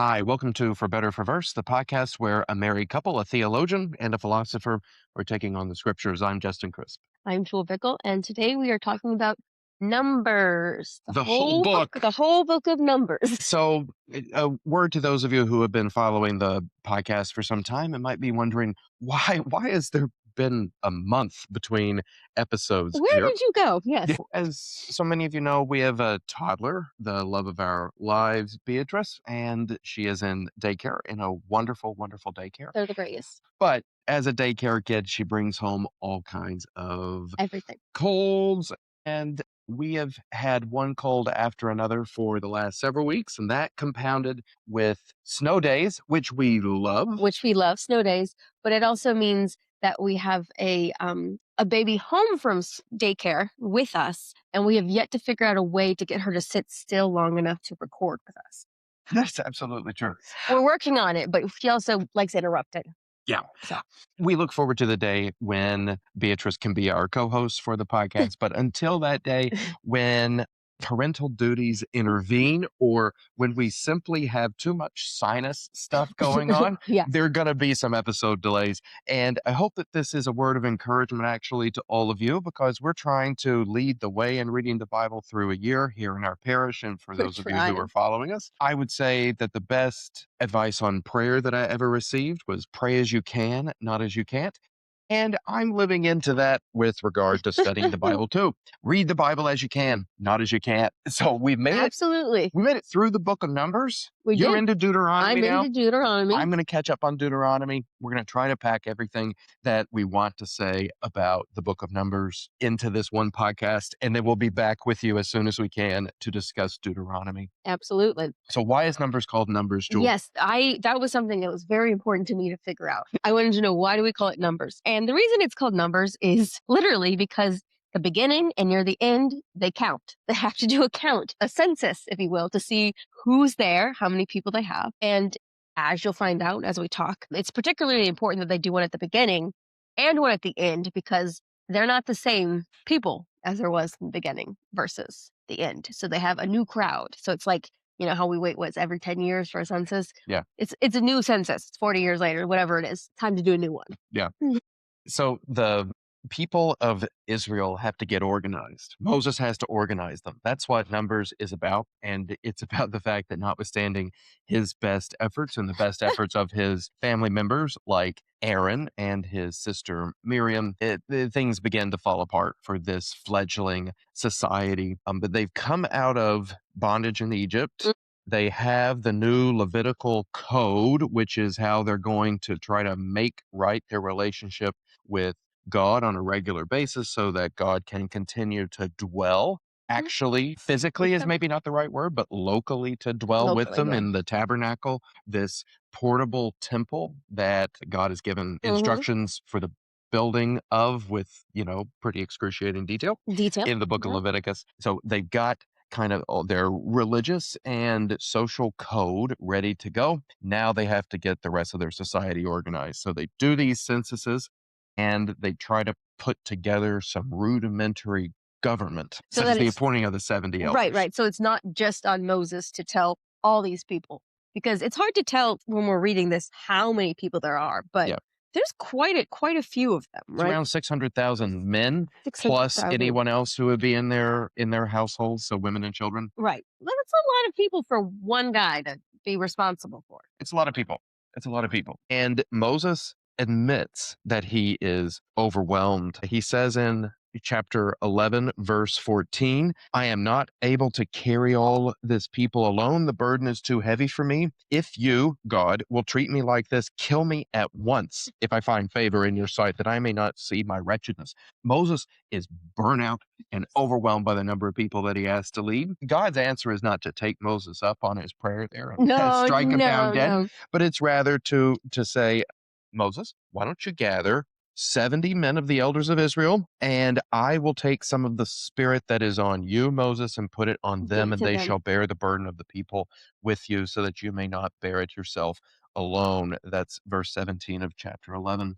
Hi, welcome to For Better for Verse, the podcast where a married couple, a theologian, and a philosopher are taking on the scriptures. I'm Justin Crisp. I'm Jewelle Bickel, and today we are talking about numbers. The whole book. The whole book of Numbers. So, a word to those of you who have been following the podcast for some time and might be wondering why has there been a month between episodes Where here? did you go? Yes. As so many of you know, we have a toddler, the love of our lives, Beatrice, and she is in daycare, in a wonderful, wonderful daycare. They're the greatest. But as a daycare kid, she brings home all kinds of Everything. colds, and we have had one cold after another for the last several weeks, and that compounded with snow days, which we love. Which we love, snow days, but it also means that we have a baby home from daycare with us, and we have yet to figure out a way to get her to sit still long enough to record with us. That's absolutely true. We're working on it, but she also likes interrupting. Yeah. So We look forward to the day when Beatrice can be our co-host for the podcast. But until that day, when parental duties intervene or when we simply have too much sinus stuff going on, yeah, there are going to be some episode delays. And I hope that this is a word of encouragement actually to all of you, because we're trying to lead the way in reading the Bible through a year here in our parish. And for we're those of you who trying. are following us, I would say that the best advice on prayer that I ever received was pray as you can, not as you can't. And I'm living into that with regard to studying the Bible too. Read the Bible as you can, not as you can't. So we've made it. Absolutely. We made it through the book of Numbers. We You're did. into Deuteronomy I'm now. into Deuteronomy. I'm going to catch up on Deuteronomy. We're going to try to pack everything that we want to say about the book of Numbers into this one podcast, and then we'll be back with you as soon as we can to discuss Deuteronomy. Absolutely. So why is Numbers called Numbers, Jewel? Yes, that was something that was very important to me to figure out. I wanted to know, why do we call it numbers? And the reason it's called numbers is literally because the beginning and near the end, they count. They have to do a count, a census, if you will, to see who's there, how many people they have. And as you'll find out as we talk, it's particularly important that they do one at the beginning and one at the end, because they're not the same people as there was in the beginning versus the end. So they have a new crowd. So it's like, you know how we wait, what's every 10 years for a census? Yeah. It's a new census. It's 40 years later, whatever it is. Time to do a new one. Yeah. So the people of Israel have to get organized. Moses has to organize them. That's what Numbers is about. And it's about the fact that notwithstanding his best efforts and the best efforts of his family members, like Aaron and his sister Miriam, things begin to fall apart for this fledgling society. But they've come out of bondage in Egypt. They have the new Levitical code, which is how they're going to try to make right their relationship with God on a regular basis so that God can continue to dwell. Actually, physically is maybe not the right word, but locally to dwell with them in the tabernacle, this portable temple that God has given instructions for the building of with, pretty excruciating detail in the book of Leviticus. So they've got kind of their religious and social code ready to go. Now they have to get the rest of their society organized. So they do these censuses and they try to put together some rudimentary government, So such that as the it's- appointing of the 70 elders. Right. So it's not just on Moses to tell all these people, because it's hard to tell when we're reading this how many people there are, but Yeah. there's quite a few of them, It's right? around 600,000 men, plus 600,000. anyone else who would be in their households, so women and children. Right. Well, that's a lot of people for one guy to be responsible for. It's a lot of people. It's a lot of people. And Moses admits that he is overwhelmed. He says in chapter 11, verse 14, I am not able to carry all this people alone. The burden is too heavy for me. If you, God, will treat me like this, kill me at once if I find favor in your sight, that I may not see my wretchedness. Moses is burnt out and overwhelmed by the number of people that he has to lead. God's answer is not to take Moses up on his prayer there and strike him down dead, but it's rather to say, Moses, why don't you gather 70 men of the elders of Israel, and I will take some of the spirit that is on you, Moses, and put it on them, and they shall bear the burden of the people with you, so that you may not bear it yourself alone. That's verse 17 of chapter 11.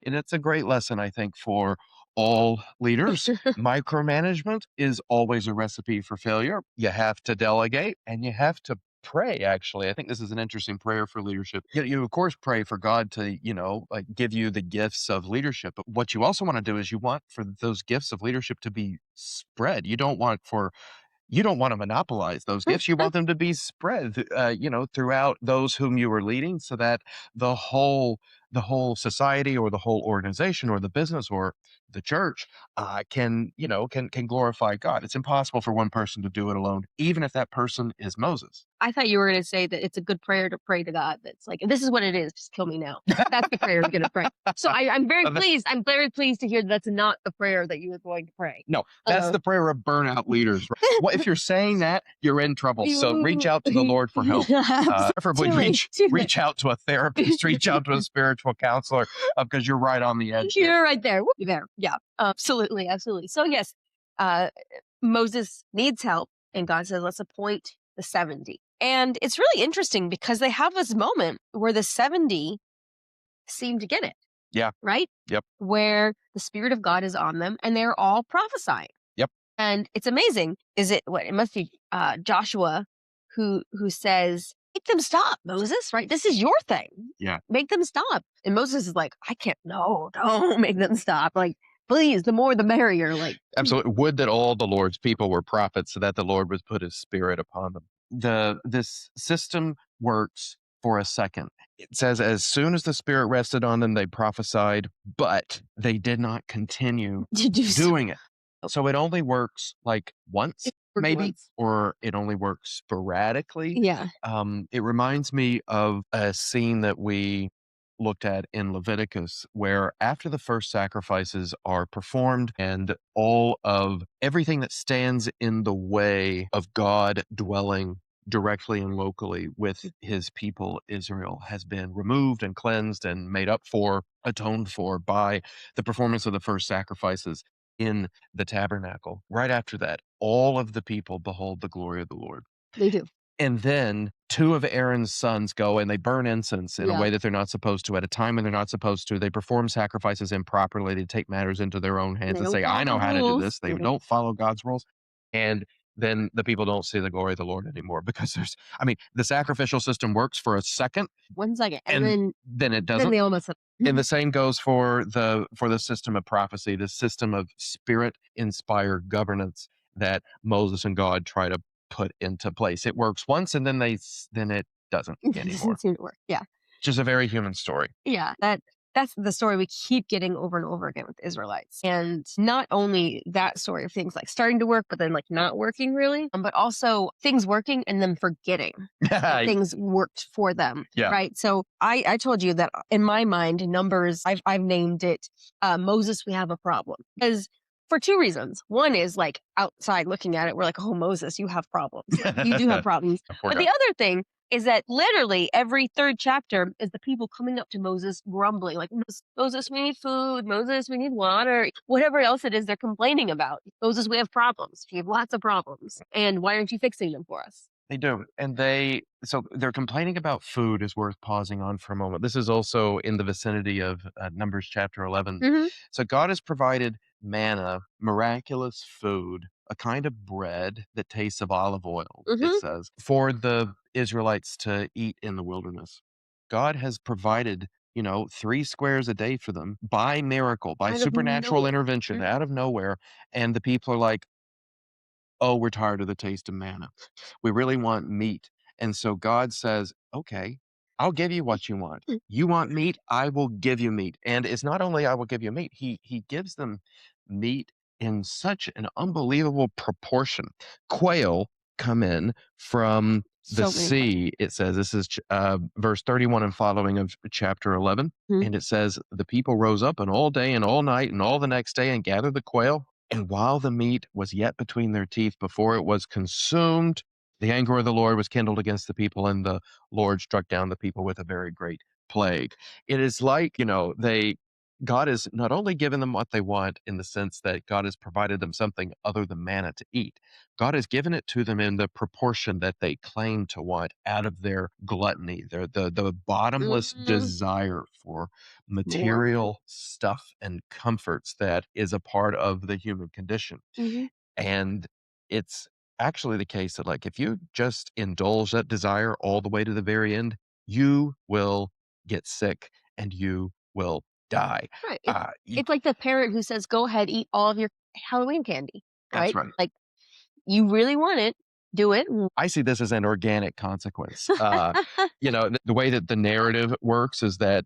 And it's a great lesson, I think, for all leaders. Micromanagement is always a recipe for failure. You have to delegate and you have to pray, actually. I think this is an interesting prayer for leadership. You of course pray for God to, like give you the gifts of leadership. But what you also want to do is you want for those gifts of leadership to be spread. You don't want to monopolize those gifts. You want them to be spread, throughout those whom you are leading, so that the whole the whole society or the whole organization or the business or the church can glorify God. It's impossible for one person to do it alone, even if that person is Moses. I thought you were gonna say that it's a good prayer to pray to God that's like, "This is what it is, just kill me now." That's the prayer you're gonna pray. So I'm very pleased to hear that's not the prayer that you were going to pray. No, that's Uh, the prayer of burnout leaders. What if you're saying that, you're in trouble. So reach out to the Lord for help. Preferably Too late, too late. reach out to a therapist, reach out to a spiritual counselor, because you're right on the edge there. You're right there. Whoop, there. Yeah, absolutely, absolutely. So yes, uh, Moses needs help, and God says, "Let's appoint the 70." And it's really interesting because they have this moment where the 70 seem to get it, Yeah. right? Yep. Where the Spirit of God is on them, and they're all prophesying. Yep. And it's amazing. Is it what it must be Joshua who says, "Make them stop, Moses, right? This is your thing. Yeah. Make them stop." And Moses is like, "I can't, no, don't make them stop. Like, please, the more the merrier." Like, Absolutely. Would that all the Lord's people were prophets, so that the Lord would put his spirit upon them. This system works for a second. It says, as soon as the spirit rested on them, they prophesied, but they did not continue to do so. doing it. So it only works like once, For maybe, once. or it only works sporadically. Yeah. It reminds me of a scene that we looked at in Leviticus, where after the first sacrifices are performed and all of everything that stands in the way of God dwelling directly and locally with his people Israel has been removed and cleansed and made up for, atoned for by the performance of the first sacrifices in the tabernacle. Right after that, all of the people behold the glory of the Lord. They do. And then two of Aaron's sons go and they burn incense in a Yeah. way that they're not supposed to, at a time when they're not supposed to. They perform sacrifices improperly. They take matters into their own hands They and don't say, follow I the know how to do rules. this. They don't follow God's rules. And then the people don't see the glory of the Lord anymore, because the sacrificial system works for a second 1 second, and and then then it then doesn't. they almost. And the same goes for the system of prophecy, the system of spirit inspired governance that Moses and God try to put into place. It works once, and then it doesn't It anymore. doesn't seem to work. Yeah. Which is a very human story. Yeah, that's the story we keep getting over and over again with the Israelites. And not only that story of things like starting to work, but then like not working really, but also things working and then forgetting that things worked for them. Yeah. Right. So I told you that in my mind, Numbers, I've named it Moses, we have a problem. Because for two reasons. One is like outside looking at it, we're like, oh, Moses, you have problems. Like, you do have problems. Poor But the guy. other thing is that literally every third chapter is the people coming up to Moses grumbling, like, Moses, we need food. Moses, we need water. Whatever else it is they're complaining about. Moses, we have problems. We have lots of problems. And why aren't you fixing them for us? They do. And so they're complaining about food is worth pausing on for a moment. This is also in the vicinity of Numbers chapter 11. Mm-hmm. So God has provided manna, miraculous food, a kind of bread that tastes of olive oil, it Mm-hmm. says, for the Israelites to eat in the wilderness. God has provided, 3 squares a day for them by miracle, by Out of supernatural nowhere. intervention out of nowhere. And the people are like, oh, we're tired of the taste of manna. We really want meat. And so God says, okay, I'll give you what you want. You want meat? I will give you meat. And it's not only I will give you meat, he gives them meat in such an unbelievable proportion. Quail come in from the So many questions. sea. It says, this is verse 31 and following of chapter 11. Mhm. And it says, the people rose up and all day and all night and all the next day and gathered the quail. And while the meat was yet between their teeth before it was consumed, the anger of the Lord was kindled against the people, and the Lord struck down the people with a very great plague. It is like, God has not only given them what they want in the sense that God has provided them something other than manna to eat, God has given it to them in the proportion that they claim to want out of their gluttony, the bottomless Mm, desire for more. material stuff and comforts that is a part of the human condition. Mm-hmm. And it's actually the case that, like, if you just indulge that desire all the way to the very end, you will get sick and you will die. Right. Y It's like the parent who says, "Go ahead, eat all of your Halloween candy," That's right? right. Like, you really want it, do it. I see this as an organic consequence. The way that the narrative works is that,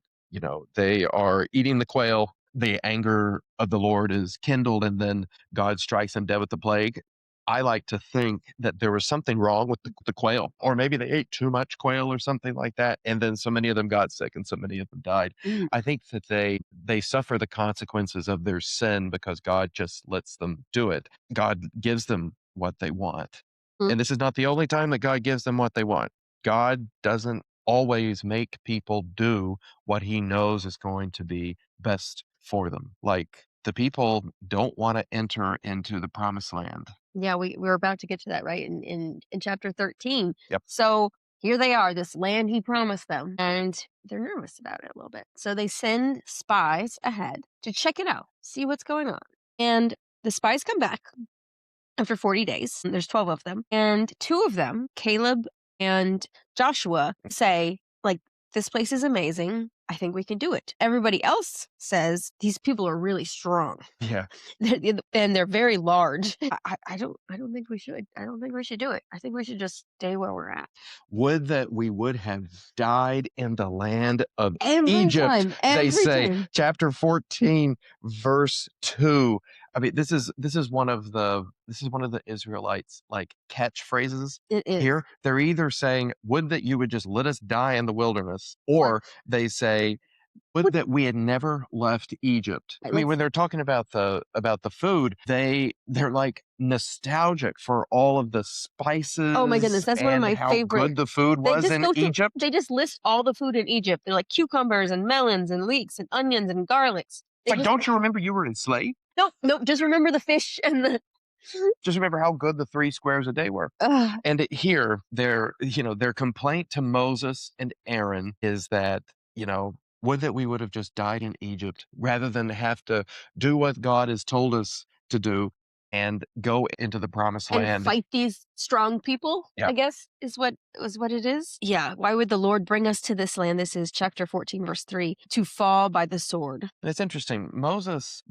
they are eating the quail, the anger of the Lord is kindled, and then God strikes them dead with the plague. I like to think that there was something wrong with the quail, or maybe they ate too much quail or something like that, and then so many of them got sick and so many of them died. Mm, I think that they suffer the consequences of their sin because God just lets them do it. God gives them what they want. mm. And this is not the only time that God gives them what they want. God doesn't always make people do what he knows is going to be best for them. Like, the people don't want to enter into the promised land. Yeah, we're about to get to that, right? In chapter 13. Yep. So here they are, this land he promised them, and they're nervous about it a little bit. So they send spies ahead to check it out, see what's going on. And the spies come back after 40 days. There's 12 of them. And two of them, Caleb and Joshua, say, like, this place is amazing. I think we can do it. Everybody else says these people are really strong. Yeah. And they're very large. I don't think we should. I don't think we should do it. I think we should just stay where we're at. Would that we would have died in the land of Every Egypt, time, they every say. time. Chapter 14, verse 2. I mean, this is one of the Israelites, like, catchphrases It is. here. They're either saying, "Would that you would just let us die in the wilderness," Or or they say, "Would what that we had never left Egypt." I mean, let's when they're talking about the food, they're, like, nostalgic for all of the oh my goodness, spices that's one of and my how favorite. good the food They was just in go through Egypt. they just list all the food in Egypt. They're like cucumbers and melons and leeks and onions and garlics. It's They like, just "Don't you remember you were enslaved? nope, nope, just remember the fish and the Just remember how good the 3 squares a day were." ugh, And here, their complaint to Moses and Aaron is that, would that we would have just died in Egypt rather than have to do what God has told us to do and go into the promised and land. fight these strong people, Yeah. I guess is what it is. Yeah, why would the Lord bring us to this land? This is chapter 14 verse 3, to fall by the sword. And it's interesting. Moses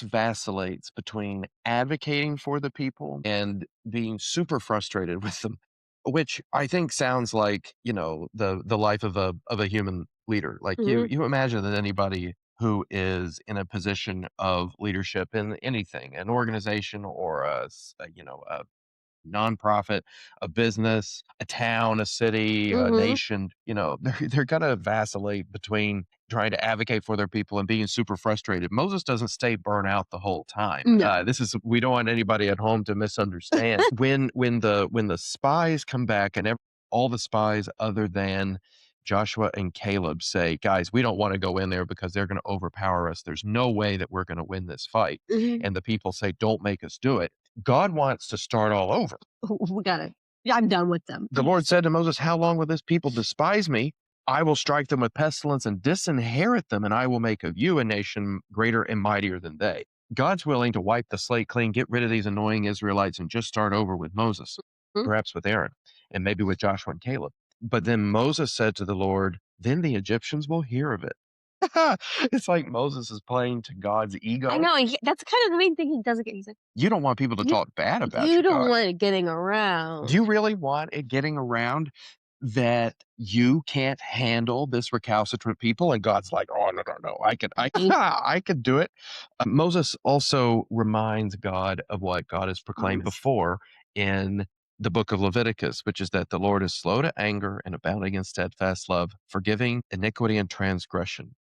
vacillates between advocating for the people and being super frustrated with them, which I think sounds like, the life of a human leader. Like, you Mhm, you imagine that anybody who is in a position of leadership in anything, an organization or a nonprofit, a business, a town, a city, a mhm. nation, they're gonna vacillate between trying to advocate for their people and being super frustrated. Moses doesn't stay burnt out the whole time. No. We don't want anybody at home to misunderstand. When the spies come back and all the spies other than Joshua and Caleb say, "Guys, we don't want to go in there because they're going to overpower us. There's no way that we're going to win this fight." Mhm. And the people say, "Don't make us do it." God wants to start all over. We gotta yeah, I'm done with them. The Lord said to Moses, "How long will this people despise me? I will strike them with pestilence and disinherit them, and I will make of you a nation greater and mightier than they." God's willing to wipe the slate clean, get rid of these annoying Israelites, and just start over with Moses, Mhm. perhaps with Aaron, and maybe with Joshua and Caleb. But then Moses said to the Lord, "Then the Egyptians will hear of it." It's like Moses is playing to God's I ego. know, and that's kind of the main thing he doesn't get. He's like, You don't want people to "You talk bad about you you, don't God. want it getting Do around." you really want it getting around that you can't handle this recalcitrant people? And God's like, "Oh, no, no, no, I could do it." Moses also reminds God of what God has proclaimed Promise. before in the book of Leviticus, which is that the Lord is slow to anger and abounding in steadfast love, forgiving iniquity and transgression.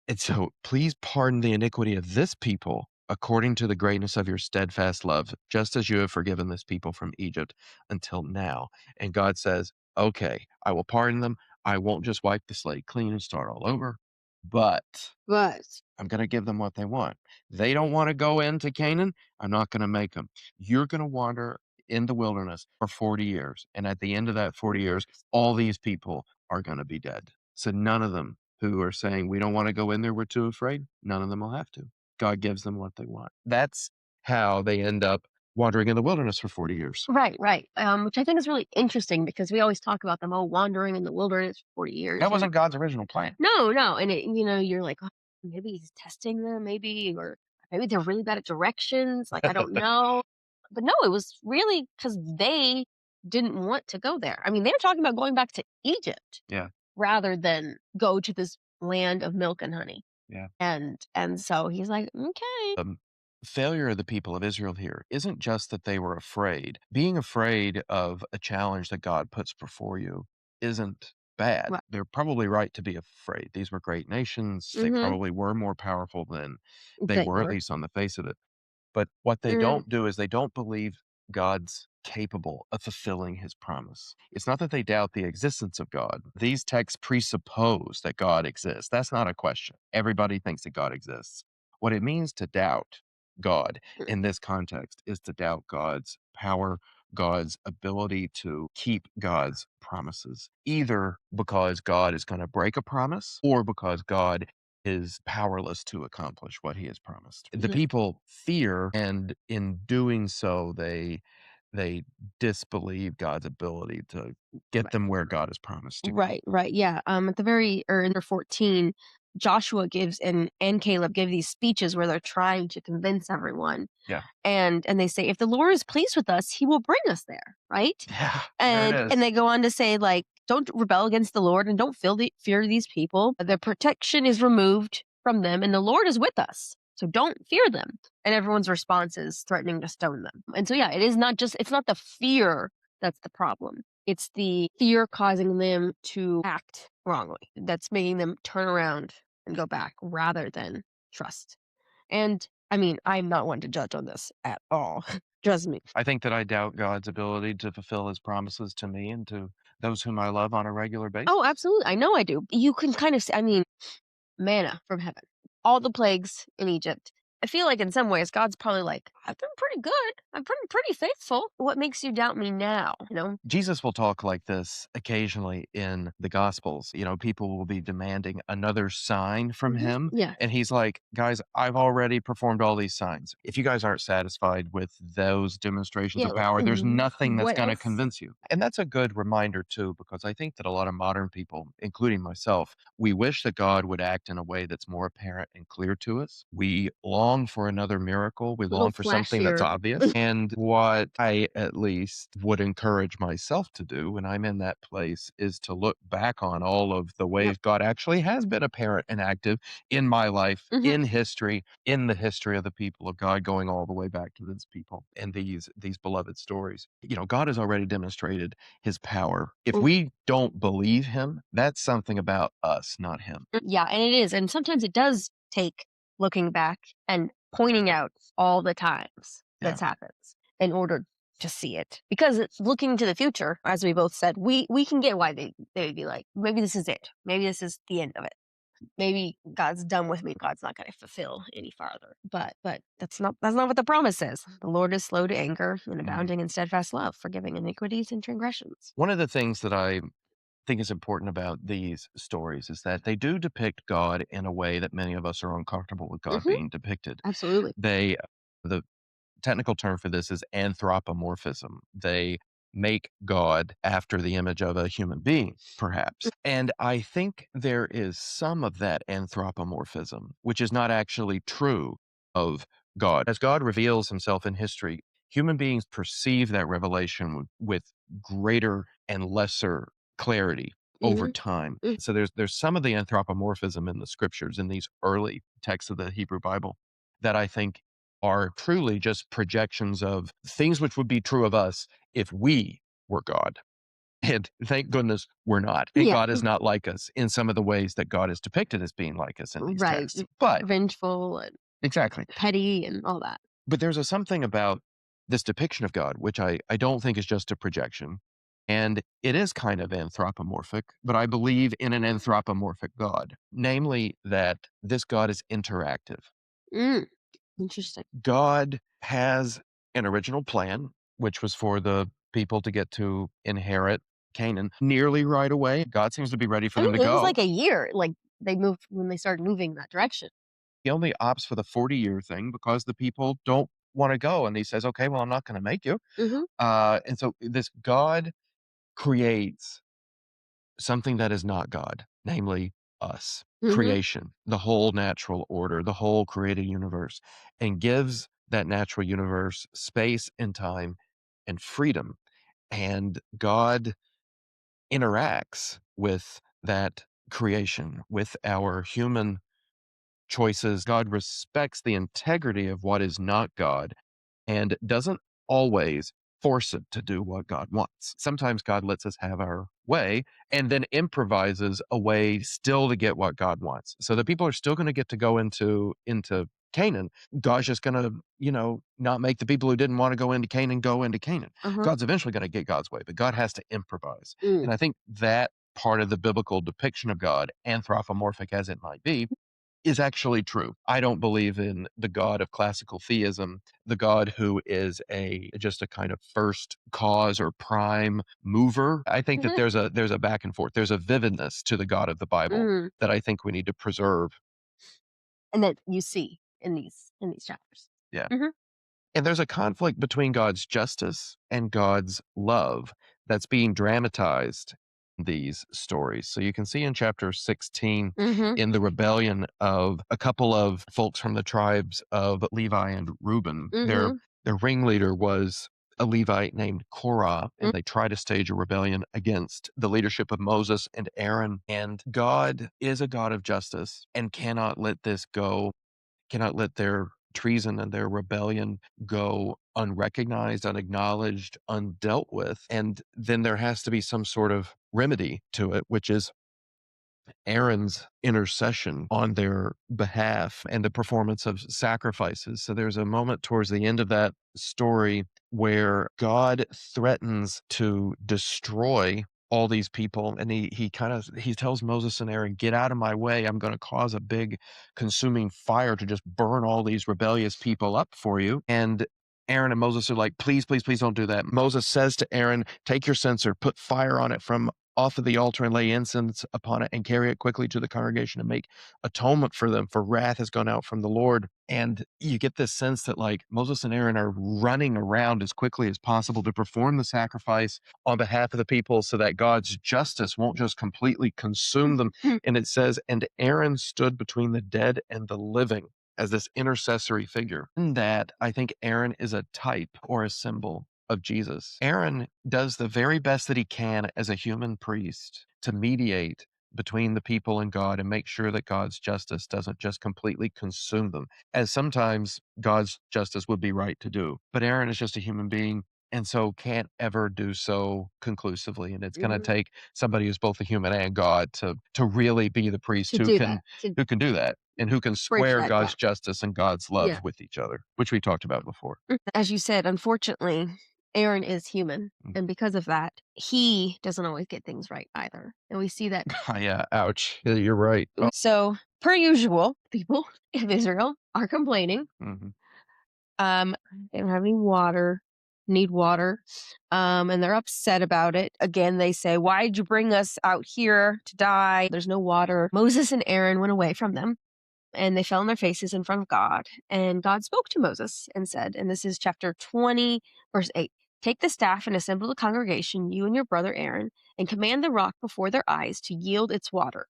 And so, "Please pardon the iniquity of this people according to the greatness of your steadfast love, just as you have forgiven this people from Egypt until now." And God says, "Okay, I will pardon them. I won't just wipe the slate clean and start all over, but But I'm going to give them what they want. They don't want to go into Canaan. I'm not going to make them. You're going to wander in the wilderness for 40 years. And at the end of that 40 years, all these people are going to be dead." So none of them who are saying, "We don't want to go in there, we're too afraid," none of them will have to. God gives them what they want. That's how they end up wandering in the wilderness for 40 years. Right, right. Which I think is really interesting because we always talk about them all wandering in the wilderness for 40 years. That wasn't God's original plan. No, no. And you're like, "Oh, maybe he's testing them, maybe, or maybe they're really bad at directions. Like, I don't know." But no, it was really because they didn't want to go there. I mean, they were talking about going back to Egypt Yeah. rather than go to this land of milk and honey. Yeah. And so he's like, okay. The failure of the people of Israel here isn't just that they were afraid. Being afraid of a challenge that God puts before you isn't bad. Right. They're probably right to be afraid. These were great nations. They Mm-hmm. probably were more powerful than they They were, at were. least on the face of it. But what they Mm, don't do is they don't believe God's capable of fulfilling his promise. It's not that they doubt the existence of God. These texts presuppose that God exists. That's not a question. Everybody thinks that God exists. What it means to doubt God mm, in this context is to doubt God's power, God's ability to keep God's promises, either because God is going to break a promise or because God is powerless to accomplish what he has promised. The mhm. people fear, and in doing so, they disbelieve God's ability to get them where God has promised to go. Right, right. Yeah. At the very or in their 14, Joshua gives and Caleb give these speeches where they're trying to convince everyone. Yeah. And they say, if the Lord is pleased with us, he will bring us there. Right. Yeah, there it And is. they go on to say, like, don't rebel against the Lord and don't fear these people. The protection is removed from them, and the Lord is with us. So don't fear them. And everyone's response is threatening to stone them. And so yeah, it's not the fear that's the problem. It's the fear causing them to act wrongly. That's making them turn around and go back rather than trust. And I mean, I'm not one to judge on this at all. Trust me. I think that I doubt God's ability to fulfill his promises to me and to those whom I love on a regular basis. Oh, absolutely. I know I do. You can kind of I mean, manna from heaven, all the plagues in Egypt. I feel like in some ways God's probably like, I've been pretty good. I've been pretty faithful. What makes you doubt me now? You know? Jesus will talk like this occasionally in the Gospels. People will be demanding another sign from him. Yeah. And he's like, guys, I've already performed all these signs. If you guys aren't satisfied with those demonstrations Yeah. of Like, power, there's nothing that's what going to else? convince you. And that's a good reminder, too, because I think that a lot of modern people, including myself, we wish that God would act in a way that's more apparent and clear to us. We long for another miracle. We A little long for something that's flashier. obvious. And what I at least would encourage myself to do when I'm in that place is to look back on all of the Yep. ways God actually has been apparent and active in my life, Hmm. in history, in the history of the people of God, going all the way back to this people and these beloved stories. God has already demonstrated his power. If we don't believe him, that's something about us, not him. Yeah, and it is. And sometimes it does take looking back and pointing out all the times Yeah. that's happens in order to see it. Because it's looking to the future, as we both said, we can get why they'd be like, maybe this is it. Maybe this is the end of it. Maybe God's done with me. God's not going to fulfill any farther. But that's not what the promise says. The Lord is slow to anger and Mhm. abounding in steadfast love, forgiving iniquities and transgressions. One of the things that I think is important about these stories is that they do depict God in a way that many of us are uncomfortable with God Hmm. being depicted. Absolutely. The technical term for this is anthropomorphism. They make God after the image of a human being, perhaps. And I think there is some of that anthropomorphism, which is not actually true of God. As God reveals himself in history, human beings perceive that revelation with greater and lesser clarity over Hmm. time. So there's some of the anthropomorphism in the scriptures in these early texts of the Hebrew Bible that I think are truly just projections of things which would be true of us if we were God. And thank goodness we're not. And Yeah. God is not like us in some of the ways that God is depicted as being like us in these Right. texts. But Vengeful and exactly. petty and all that. But there's something about this depiction of God, which I don't think is just a projection. And it is kind of anthropomorphic, but I believe in an anthropomorphic God, namely that this God is interactive. Mm, interesting. God has an original plan, which was for the people to get to inherit Canaan nearly right away. God seems to be ready for I them to think it was go. like a year, like they moved when they started moving in that direction. He only opts for the 40-year thing because the people don't want to go. And he says, okay, well, I'm not going to make you. Mhm. And so this God creates something that is not God, namely us, Mhm. creation, the whole natural order, the whole created universe, and gives that natural universe space and time and freedom. And God interacts with that creation, with our human choices. God respects the integrity of what is not God and doesn't always force it to do what God wants. Sometimes God lets us have our way and then improvises a way still to get what God wants. So the people are still going to get to go into Canaan. God's just going to, not make the people who didn't want to go into Canaan go into Canaan. Uh-huh. God's eventually going to get God's way, but God has to improvise. Mm. And I think that part of the biblical depiction of God, anthropomorphic as it might be, is actually true. I don't believe in the God of classical theism, the God who is just a kind of first cause or prime mover. I think that Mhm. there's a back and forth. There's a vividness to the God of the Bible Mm. that I think we need to preserve. And that you see in these chapters. Yeah. Mhm. And there's a conflict between God's justice and God's love that's being dramatized in these stories. So you can see in chapter 16 Mhm. in the rebellion of a couple of folks from the tribes of Levi and Reuben. Mhm. Their ringleader was a Levite named Korah, Mm. and they try to stage a rebellion against the leadership of Moses and Aaron. And God is a God of justice and cannot let this go, cannot let their treason and their rebellion go unrecognized, unacknowledged, undealt with. And then there has to be some sort of remedy to it, which is Aaron's intercession on their behalf and the performance of sacrifices. So there's a moment towards the end of that story where God threatens to destroy all these people, and he tells Moses and Aaron, get out of my way. I'm going to cause a big consuming fire to just burn all these rebellious people up for you. And Aaron and Moses are like, please, please, please don't do that. Moses says to Aaron, take your censer, put fire on it from off of the altar and lay incense upon it and carry it quickly to the congregation and make atonement for them, for wrath has gone out from the Lord. And you get this sense that like Moses and Aaron are running around as quickly as possible to perform the sacrifice on behalf of the people so that God's justice won't just completely consume them. And it says, and Aaron stood between the dead and the living as this intercessory figure. In that, I think Aaron is a type or a symbol of Jesus. Aaron does the very best that he can as a human priest to mediate between the people and God and make sure that God's justice doesn't just completely consume them, as sometimes God's justice would be right to do. But Aaron is just a human being and so can't ever do so conclusively. And it's going to Mhm. take somebody who's both a human and God to really be the priest To do that, to who can do that and who can bridge square that God's gap. justice and God's love Yeah. with each other, which we talked about before. As you said, unfortunately, Aaron is human, and because of that, he doesn't always get things right either, and we see that. Yeah, ouch. Yeah, you're right. Oh, So, per usual, people of Israel are complaining. mhm. Um, they don't have any water, need water, and they're upset about it. Again, they say, "Why'd you bring us out here to die? There's no water." Moses and Aaron went away from them, and they fell on their faces in front of God. And God spoke to Moses and said, and this is chapter 20, verse 8, take the staff and assemble the congregation, you and your brother Aaron, and command the rock before their eyes to yield its water.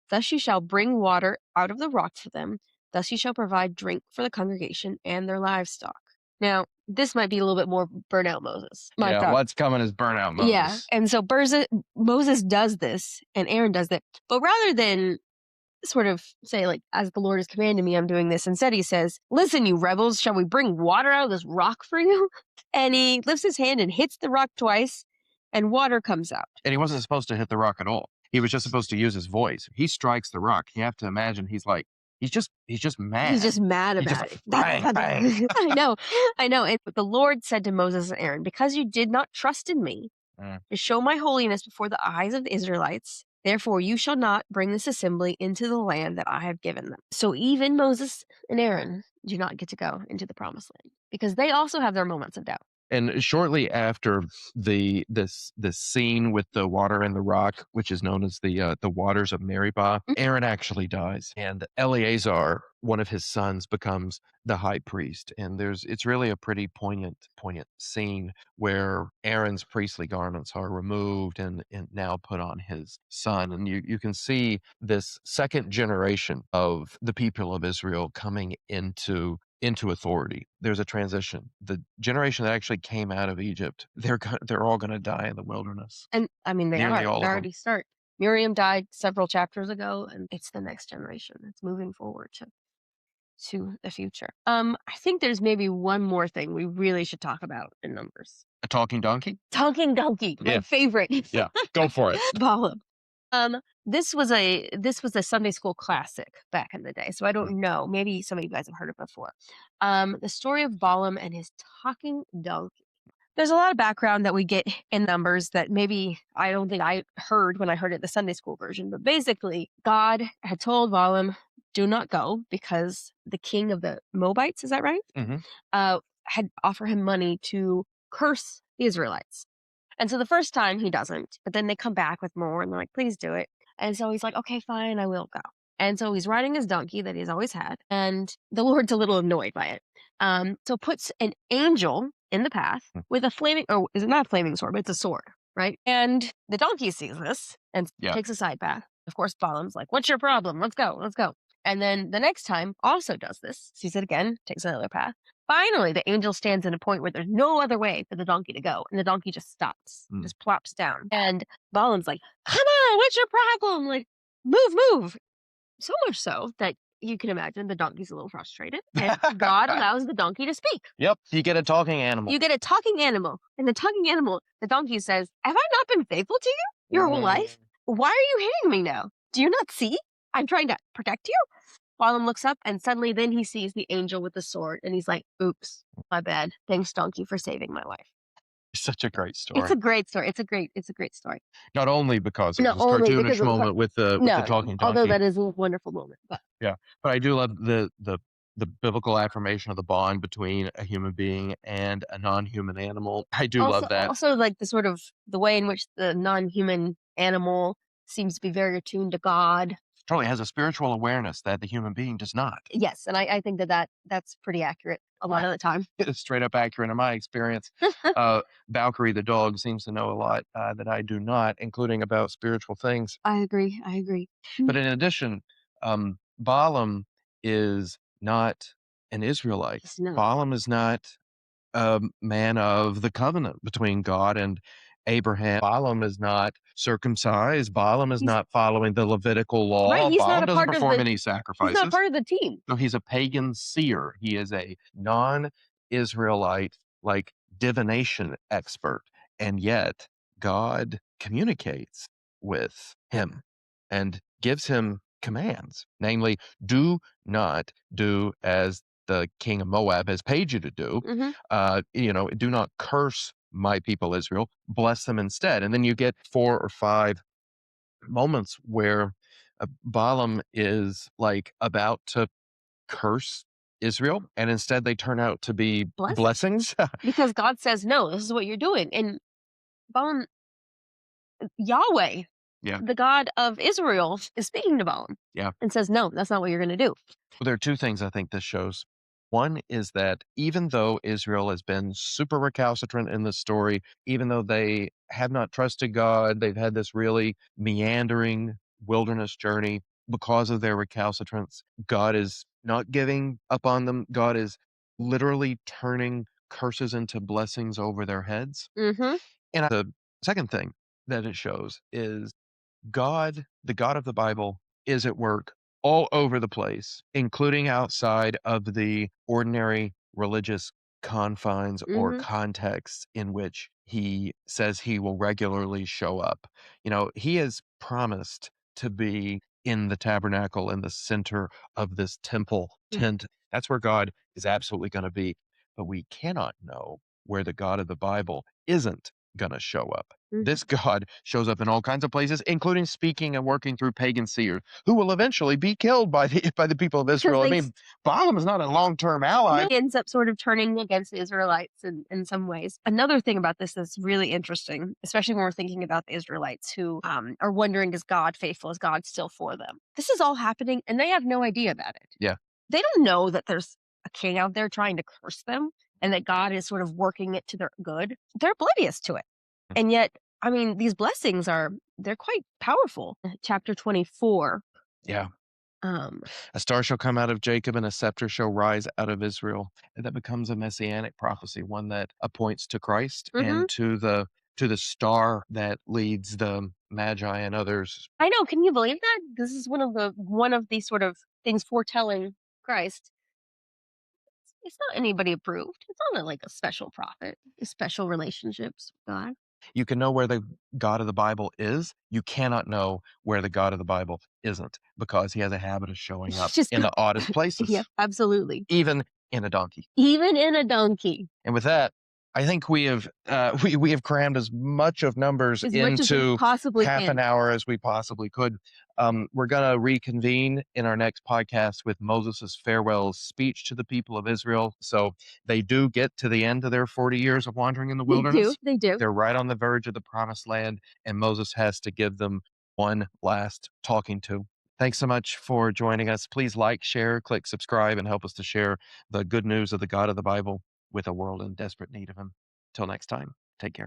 Thus you shall bring water out of the rock for them. Thus you shall provide drink for the congregation and their livestock. Now, this might be a little bit more burnout Moses. My Yeah, thought. what's coming is burnout Yeah. Moses. And so Moses does this and Aaron does that. But rather than sort of say, like, as the Lord has commanded me, I'm doing this. Instead, he says, listen, you rebels, shall we bring water out of this rock for you? And he lifts his hand and hits the rock twice, and water comes out. And he wasn't supposed to hit the rock at all. He was just supposed to use his voice. He strikes the rock. You have to imagine he's just He's mad. just mad He just about like it. bang, bang. I know, I know. And the Lord said to Moses and Aaron, because you did not trust in me Mm. to show my holiness before the eyes of the Israelites, therefore you shall not bring this assembly into the land that I have given them. So even Moses and Aaron do not get to go into the promised land because they also have their moments of doubt. And shortly after this scene with the water and the rock, which is known as the waters of Meribah, Aaron actually dies, and Eleazar, one of his sons, becomes the high priest. And it's really a pretty poignant scene where Aaron's priestly garments are removed and now put on his son. And you can see this second generation of the people of Israel coming into authority. There's a transition. The generation that actually came out of Egypt, they're all going to die in the wilderness. And I mean, they Nearly are. all They of them. already start. Miriam died several chapters ago, and it's the next generation. It's moving forward to the future. I think there's maybe one more thing we really should talk about in Numbers. A talking donkey? Talking donkey, my Yeah. favorite. Yeah, go for it. Balaam. This was a Sunday school classic back in the day, so I don't know. Maybe some of you guys have heard it before. The story of Balaam and his talking donkey. There's a lot of background that we get in Numbers that maybe I don't think I heard when I heard it the Sunday school version. But basically, God had told Balaam, "Do not go," because the king of the Moabites, is that right? Mhm. Had offered him money to curse the Israelites. And so the first time he doesn't, but then they come back with more and they're like, please do it. And so he's like, okay, fine, I will go. And so he's riding his donkey that he's always had. And the Lord's a little annoyed by it. So puts an angel in the path with a flaming, or is it not a flaming sword, but it's a sword, right? And the donkey sees this and takes a side path. Of course, Balaam's like, what's your problem? Let's go, let's go. And then the next time also does this, sees it again, takes another path. Finally, the angel stands in a point where there's no other way for the donkey to go, and the donkey just stops, just plops down. And Balaam's like, come on, what's your problem? Like, move. So much so that you can imagine the donkey's a little frustrated, and God allows the donkey to speak. Yep, you get a talking animal. You get a talking animal, and the talking animal, the donkey says, have I not been faithful to you your whole life? Why are you hitting me now? Do you not see? I'm trying to protect you. Balaam looks up, and suddenly then he sees the angel with the sword, and he's like, oops, my bad. Thanks, donkey, for saving my life. Such a great story. It's a great story. It's a great story. Not only because it Not was this only cartoonish because of moment with the talking donkey. although that is a wonderful moment. But Yeah, but I do love the biblical affirmation of the bond between a human being and a non-human animal. I do love that. Also, like the way in which the non-human animal seems to be very attuned to God. Totally has a spiritual awareness that the human being does not. Yes, and I think that's pretty accurate a lot of the time. It's straight up accurate in my experience. Valkyrie the dog seems to know a lot that I do not, including about spiritual things. I agree. But in addition, Balaam is not an Israelite. He's not. Balaam is not a man of the covenant between God and Abraham. Balaam is not circumcised. Balaam is not following the Levitical law. Right, he's Balaam not a doesn't part of perform the- any He's sacrifices. not part of the team. No, he's a pagan seer. He is a non-Israelite, like divination expert. And yet God communicates with him and gives him commands, namely, do not do as the king of Moab has paid you to do. Do not curse my people Israel, bless them instead. And then you get 4 or 5 moments where Balaam is like about to curse Israel, and instead they turn out to be blessings. Because God says, no, this is what you're doing. And Balaam, Yahweh, the God of Israel, is speaking to Balaam. Yeah. And says, no, that's not what you're going to do. Well, there are 2 things I think this shows. One is that even though Israel has been super recalcitrant in this story, even though they have not trusted God, they've had this really meandering wilderness journey because of their recalcitrance. God is not giving up on them. God is literally turning curses into blessings over their heads. Mm-hmm. And the second thing that it shows is God, the God of the Bible, is at work all over the place, including outside of the ordinary religious confines or contexts in which he says he will regularly show up. He has promised to be in the tabernacle in the center of this temple tent. That's where God is absolutely going to be. But we cannot know where the God of the Bible isn't going to show up. Mhm. This God shows up in all kinds of places, including speaking and working through pagan seers who will eventually be killed by the people of Because Israel. I they mean, Balaam is not a long-term ally. no, ends up sort of turning against the Israelites in some ways. Another thing about this that's really interesting, especially when we're thinking about the Israelites who are wondering, is God faithful? Is God still for them? This is all happening and they have no idea about it. Yeah. They don't know that there's a king out there trying to curse them and that God is sort of working it to their good. They're oblivious to it. And yet, I mean, these blessings they're quite powerful. Chapter 24. Yeah. Um, A star shall come out of Jacob, and a scepter shall rise out of Israel. And that becomes a messianic prophecy, one that appoints to Christ mhm. and to the star that leads the Magi and others. I know. Can you believe that? This is one of these sort of things foretelling Christ. It's not anybody approved. It's not like a special prophet, special relationships with God. You can know where the God of the Bible is. You cannot know where the God of the Bible isn't, because he has a habit of showing up Just in the oddest yeah, places, absolutely. even in a donkey. Even in a donkey, And with that, I think we have we have crammed as much of Numbers as much as we into possibly half an can. hour as we possibly could. We're going to reconvene in our next podcast with Moses' farewell speech to the people of Israel. So they do get to the end of their 40 years of wandering in the They do. wilderness. They do. They're right on the verge of the promised land, and Moses has to give them one last talking to. Thanks so much for joining us. Please like, share, click subscribe, and help us to share the good news of the God of the Bible with a world in desperate need of him. Till next time, take care.